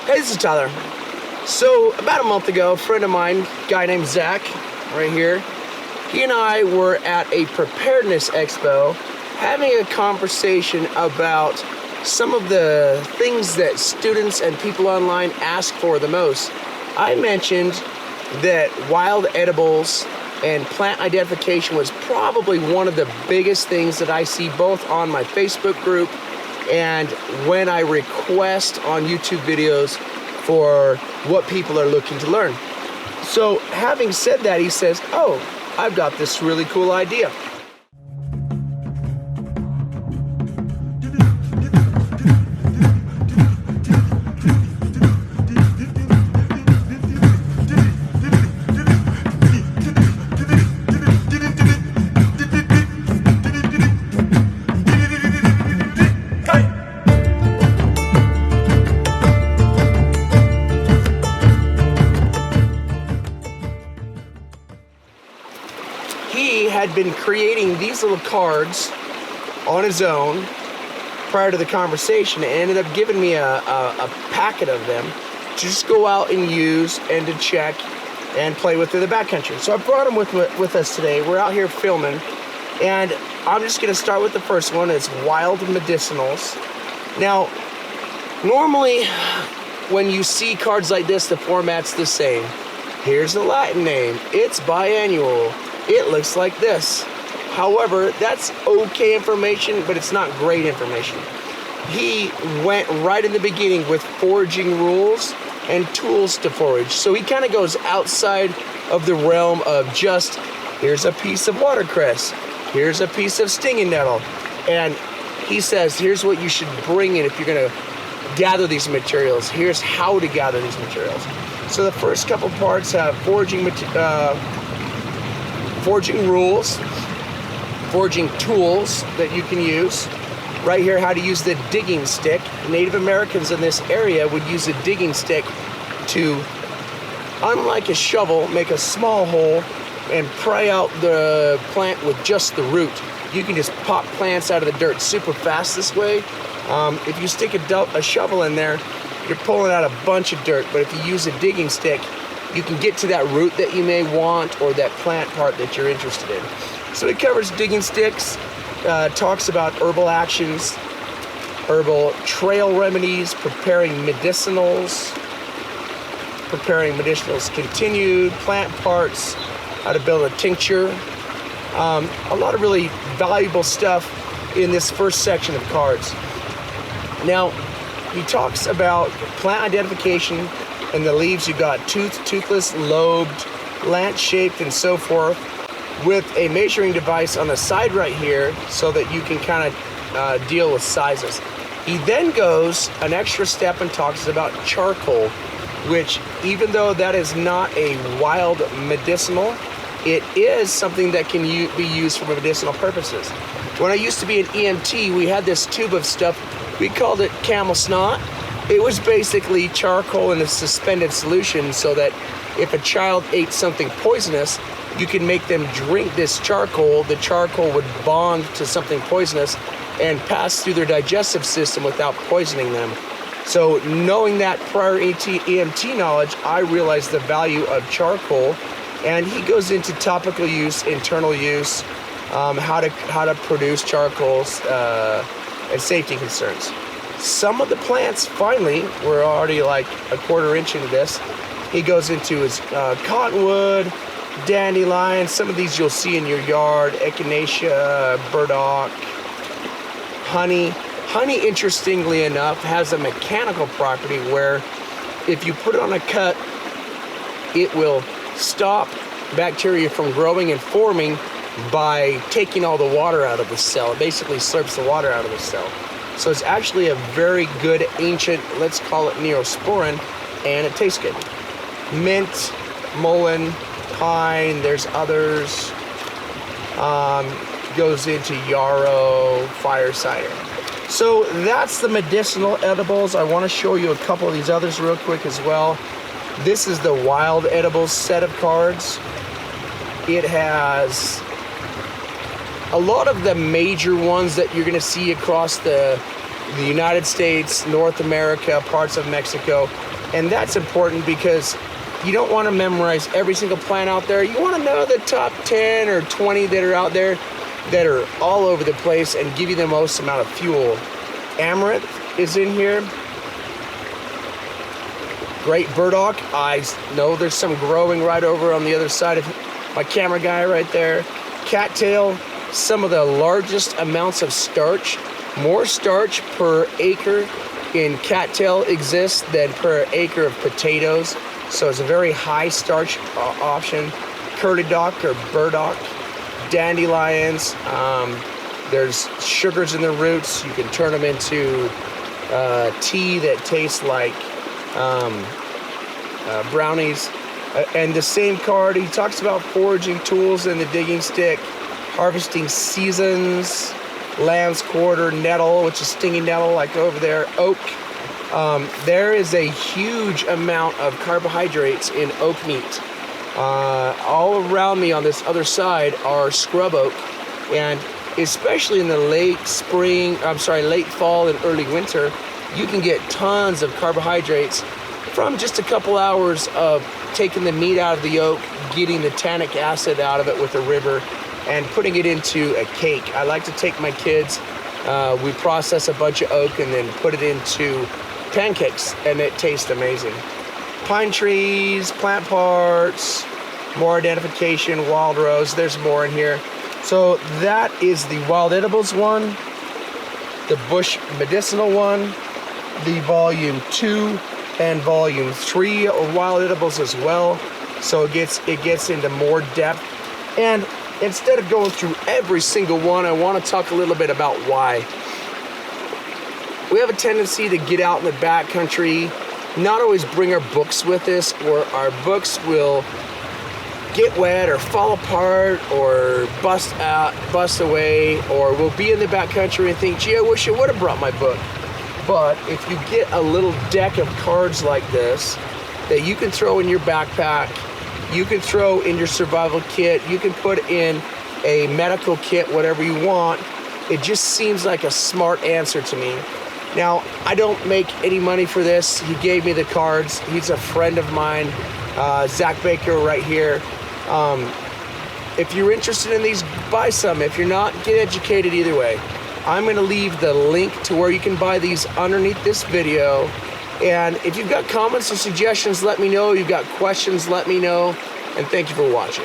Hey, this is Tyler. So, about a month ago, a friend of mine, a guy named Zach, right here, he and I were at a preparedness expo having a conversation about some of the things that students and people online ask for the most. I mentioned that wild edibles and plant identification was probably one of the biggest things that I see both on my Facebook group and when I request on YouTube videos for what people are looking to learn. So having said that, he says, oh, I've got this really cool idea. He had been creating these little cards on his own prior to the conversation and ended up giving me a packet of them to just go out and use and to check and play with in the backcountry. So I brought them with us today. We're out here filming, and I'm just going to start with the first one. It's Wild Medicinals. Now, normally when you see cards like this, the format's the same. Here's the Latin name. It's biannual. It looks like this. However, that's okay information, but it's not great information. He went right in the beginning with foraging rules and tools to forage. So he kind of goes outside of the realm of just, here's a piece of watercress, here's a piece of stinging nettle. And he says, here's what you should bring in if you're gonna gather these materials. Here's how to gather these materials. So the first couple parts have foraging rules, foraging tools that you can use. Right here, how to use the digging stick. Native Americans in this area would use a digging stick to, unlike a shovel, make a small hole and pry out the plant with just the root. You can just pop plants out of the dirt super fast this way. If you stick a shovel in there, you're pulling out a bunch of dirt, but if you use a digging stick, you can get to that root that you may want or that plant part that you're interested in. So it covers digging sticks, talks about herbal actions, herbal trail remedies, preparing medicinals continued, plant parts, how to build a tincture. A lot of really valuable stuff in this first section of cards. Now, he talks about plant identification. And the leaves, you got toothless, lobed, lance-shaped, and so forth, with a measuring device on the side right here so that you can kind of deal with sizes. He then goes an extra step and talks about charcoal, which, even though that is not a wild medicinal, it is something that can be used for medicinal purposes. When I used to be an EMT, we had this tube of stuff. We called it camel snot. It was basically charcoal in a suspended solution so that if a child ate something poisonous, you could make them drink this charcoal. The charcoal would bond to something poisonous and pass through their digestive system without poisoning them. So knowing that prior EMT knowledge, I realized the value of charcoal. And he goes into topical use, internal use, how to produce charcoals, and safety concerns. Some of the plants, finally, we're already like a quarter inch into this. He goes into his cottonwood, dandelion. Some of these you'll see in your yard, echinacea, burdock, honey. Honey, interestingly enough, has a mechanical property where if you put it on a cut, it will stop bacteria from growing and forming by taking all the water out of the cell. It basically slurps the water out of the cell. So it's actually a very good ancient, let's call it Neosporin, and it tastes good. Mint, mullein, pine, there's others. Goes into yarrow, fire cider. So that's the medicinal edibles. I want to show you a couple of these others real quick as well. This is the wild edibles set of cards. It has a lot of the major ones that you're going to see across the the United States, North America, parts of Mexico. And that's important because you don't want to memorize every single plant out there. You want to know the top 10 or 20 that are out there that are all over the place and give you the most amount of fuel. Amaranth is in here. Great burdock. I know there's some growing right over on the other side of my camera guy right there. Cattail, some of the largest amounts of starch. More starch per acre in cattail exists than per acre of potatoes. So it's a very high starch option. Curly dock or burdock. Dandelions. There's sugars in the roots. You can turn them into tea that tastes like brownies. And the same card, he talks about foraging tools and the digging stick, harvesting seasons, lamb's quarter, nettle, which is stinging nettle like over there, oak. There is a huge amount of carbohydrates in oak meat. All around me on this other side are scrub oak, and especially in the late fall and early winter, you can get tons of carbohydrates from just a couple hours of taking the meat out of the oak, getting the tannic acid out of it with a river, and putting it into a cake. I like to take my kids, we process a bunch of oak and then put it into pancakes, and it tastes amazing. Pine trees, plant parts, more identification, wild rose, there's more in here. So that is the wild edibles one, the bush medicinal one, the volume 2 and volume 3 are wild edibles as well. So it gets into more depth. And instead of going through every single one, I want to talk a little bit about why. We have a tendency to get out in the backcountry, not always bring our books with us, or our books will get wet or fall apart or bust away, or we'll be in the backcountry and think, gee, I wish I would have brought my book. But if you get a little deck of cards like this that you can throw in your backpack, you can throw in your survival kit, you can put in a medical kit, whatever you want, it just seems like a smart answer to me. Now, I don't make any money for this. He gave me the cards. He's a friend of mine, Zach Baker right here. If you're interested in these, buy some. If you're not, get educated either way. I'm going to leave the link to where you can buy these underneath this video. And if you've got comments or suggestions, let me know. You've got questions, let me know. And thank you for watching.